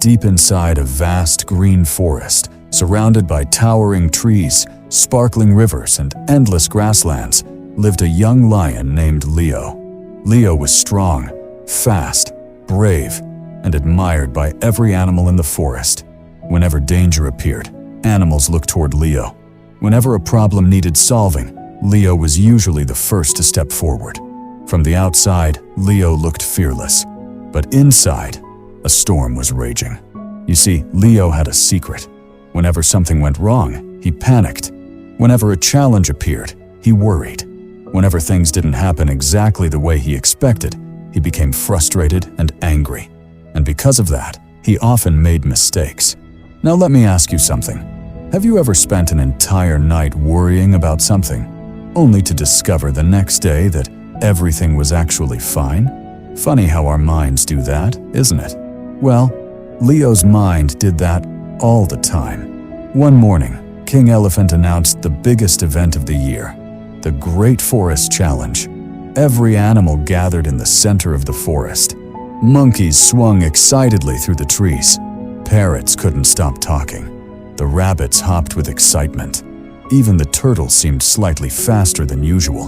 Deep inside a vast green forest, surrounded by towering trees, sparkling rivers, and endless grasslands, lived a young lion named Leo. Leo was strong, fast, brave, and admired by every animal in the forest. Whenever danger appeared, animals looked toward Leo. Whenever a problem needed solving, Leo was usually the first to step forward. From the outside, Leo looked fearless, but inside, a storm was raging. You see, Leo had a secret. Whenever something went wrong, he panicked. Whenever a challenge appeared, he worried. Whenever things didn't happen exactly the way he expected, he became frustrated and angry. And because of that, he often made mistakes. Now let me ask you something. Have you ever spent an entire night worrying about something, only to discover the next day that everything was actually fine? Funny how our minds do that, isn't it? Well, Leo's mind did that all the time. One morning, King Elephant announced the biggest event of the year, the Great Forest Challenge. Every animal gathered in the center of the forest. Monkeys swung excitedly through the trees. Parrots couldn't stop talking. The rabbits hopped with excitement. Even the turtles seemed slightly faster than usual.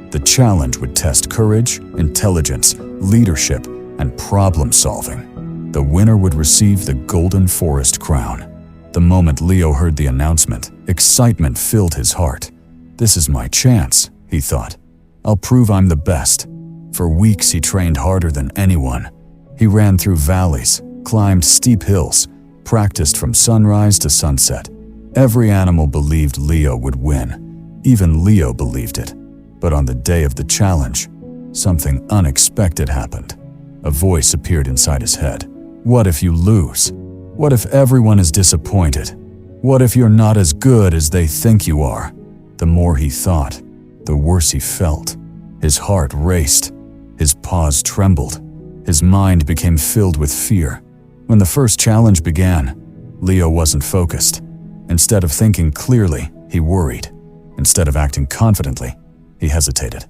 The challenge would test courage, intelligence, leadership, and problem-solving. The winner would receive the Golden Forest Crown. The moment Leo heard the announcement, excitement filled his heart. This is my chance, he thought. I'll prove I'm the best. For weeks he trained harder than anyone. He ran through valleys, climbed steep hills, practiced from sunrise to sunset. Every animal believed Leo would win. Even Leo believed it. But on the day of the challenge, something unexpected happened. A voice appeared inside his head. What if you lose? What if everyone is disappointed? What if you're not as good as they think you are? The more he thought, the worse he felt. His heart raced. His paws trembled. His mind became filled with fear. When the first challenge began, Leo wasn't focused. Instead of thinking clearly, he worried. Instead of acting confidently, he hesitated.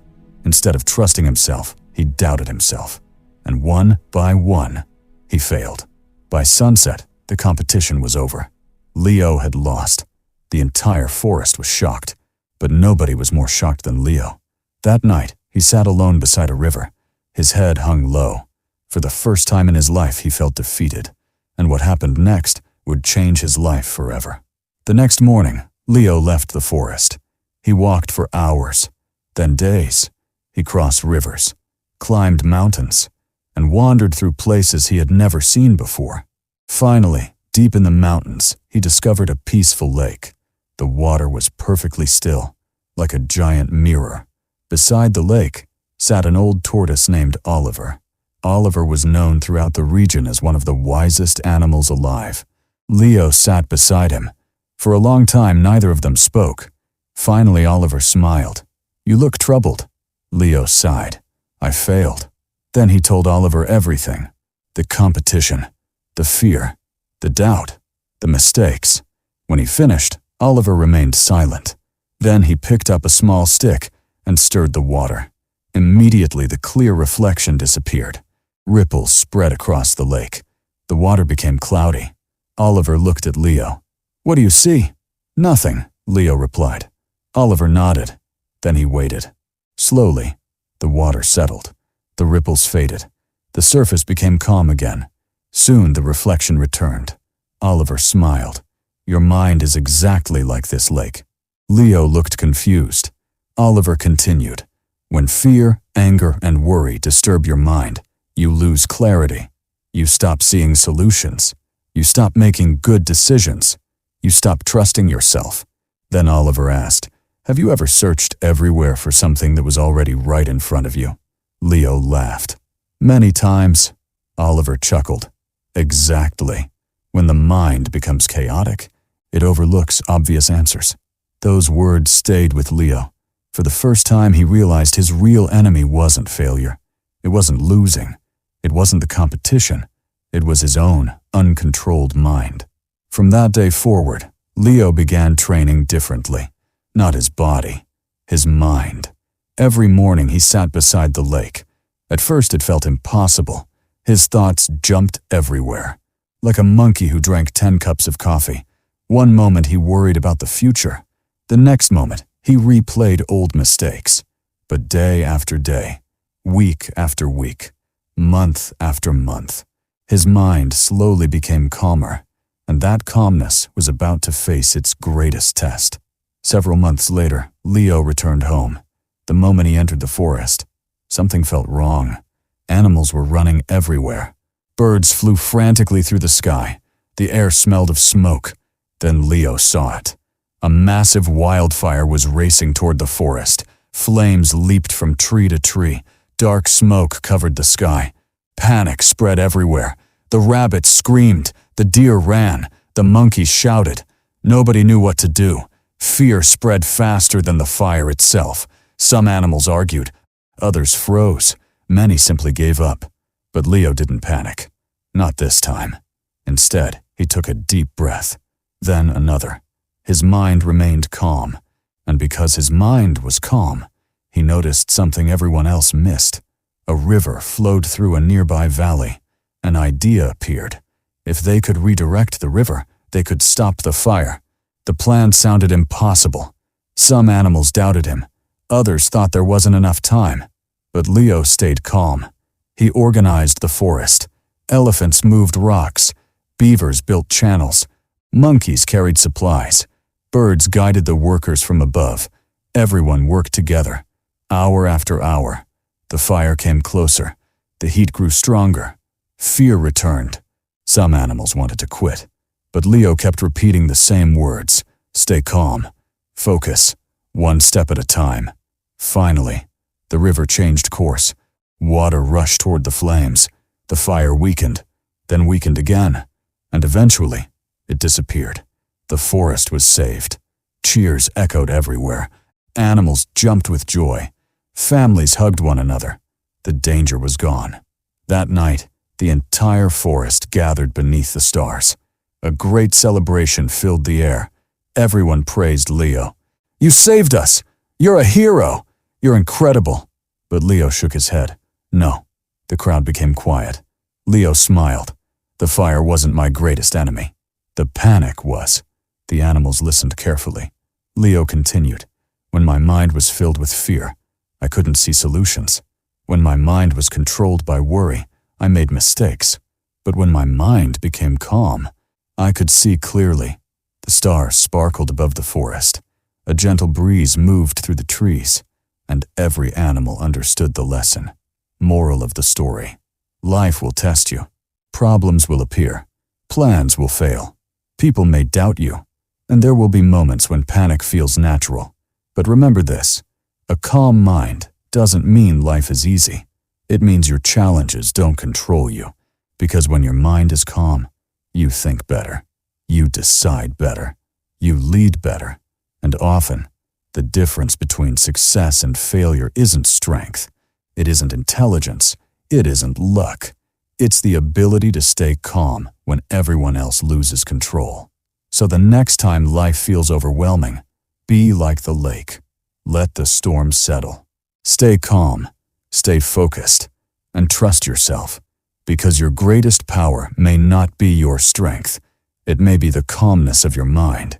Instead of trusting himself, he doubted himself. And one by one, he failed. By sunset, the competition was over. Leo had lost. The entire forest was shocked. But nobody was more shocked than Leo. That night, he sat alone beside a river. His head hung low. For the first time in his life, he felt defeated. And what happened next would change his life forever. The next morning, Leo left the forest. He walked for hours, then days. He crossed rivers, climbed mountains, and wandered through places he had never seen before. Finally, deep in the mountains, he discovered a peaceful lake. The water was perfectly still, like a giant mirror. Beside the lake sat an old tortoise named Oliver. Oliver was known throughout the region as one of the wisest animals alive. Leo sat beside him. For a long time, neither of them spoke. Finally, Oliver smiled. "You look troubled." Leo sighed. "I failed." Then he told Oliver everything. The competition, the fear, the doubt, the mistakes. When he finished, Oliver remained silent. Then he picked up a small stick and stirred the water. Immediately, the clear reflection disappeared. Ripples spread across the lake. The water became cloudy. Oliver looked at Leo. "What do you see?" "Nothing," Leo replied. Oliver nodded. Then he waited. Slowly, the water settled. The ripples faded. The surface became calm again. Soon the reflection returned. Oliver smiled. "Your mind is exactly like this lake." Leo looked confused. Oliver continued. "When fear, anger, and worry disturb your mind, you lose clarity. You stop seeing solutions. You stop making good decisions. You stop trusting yourself." Then Oliver asked, "Have you ever searched everywhere for something that was already right in front of you?" Leo laughed. "Many times." Oliver chuckled. "Exactly. When the mind becomes chaotic, it overlooks obvious answers." Those words stayed with Leo. For the first time, he realized his real enemy wasn't failure. It wasn't losing. It wasn't the competition. It was his own, uncontrolled mind. From that day forward, Leo began training differently. Not his body, his mind. Every morning he sat beside the lake. At first it felt impossible. His thoughts jumped everywhere. like a monkey who drank 10 cups of coffee. One moment he worried about the future. The next moment he replayed old mistakes. But day after day, week after week, month after month, his mind slowly became calmer, and that calmness was about to face its greatest test. Several months later, Leo returned home. The moment he entered the forest, something felt wrong. Animals were running everywhere. Birds flew frantically through the sky. The air smelled of smoke. Then Leo saw it. A massive wildfire was racing toward the forest. Flames leaped from tree to tree. Dark smoke covered the sky. Panic spread everywhere. The rabbits screamed. The deer ran. The monkeys shouted. Nobody knew what to do. Fear spread faster than the fire itself. Some animals argued. Others froze. Many simply gave up. But Leo didn't panic. Not this time. Instead, he took a deep breath. Then another. His mind remained calm. And because his mind was calm, he noticed something everyone else missed. A river flowed through a nearby valley. An idea appeared. If they could redirect the river, they could stop the fire. The plan sounded impossible. Some animals doubted him. Others thought there wasn't enough time. But Leo stayed calm. He organized the forest. Elephants moved rocks. Beavers built channels. Monkeys carried supplies. Birds guided the workers from above. Everyone worked together. Hour after hour. The fire came closer. The heat grew stronger. Fear returned. Some animals wanted to quit. But Leo kept repeating the same words. Stay calm. Focus. One step at a time. Finally, the river changed course. Water rushed toward the flames. The fire weakened, then weakened again, and eventually, it disappeared. The forest was saved. Cheers echoed everywhere. Animals jumped with joy. Families hugged one another. The danger was gone. That night, the entire forest gathered beneath the stars. A great celebration filled the air. Everyone praised Leo. You saved us! You're a hero! You're incredible! But Leo shook his head. No. The crowd became quiet. Leo smiled. The fire wasn't my greatest enemy. The panic was. The animals listened carefully. Leo continued. When my mind was filled with fear, I couldn't see solutions. When my mind was controlled by worry, I made mistakes. But when my mind became calm, I could see clearly. The stars sparkled above the forest. A gentle breeze moved through the trees, and every animal understood the lesson. Moral of the story. Life will test you. Problems will appear. Plans will fail. People may doubt you. And there will be moments when panic feels natural. But remember this. A calm mind doesn't mean life is easy. It means your challenges don't control you. Because when your mind is calm, you think better. You decide better. You lead better. And often, the difference between success and failure isn't strength. It isn't intelligence. It isn't luck. It's the ability to stay calm when everyone else loses control. So the next time life feels overwhelming, be like the lake. Let the storm settle. Stay calm, stay focused, and trust yourself. Because your greatest power may not be your strength. It may be the calmness of your mind.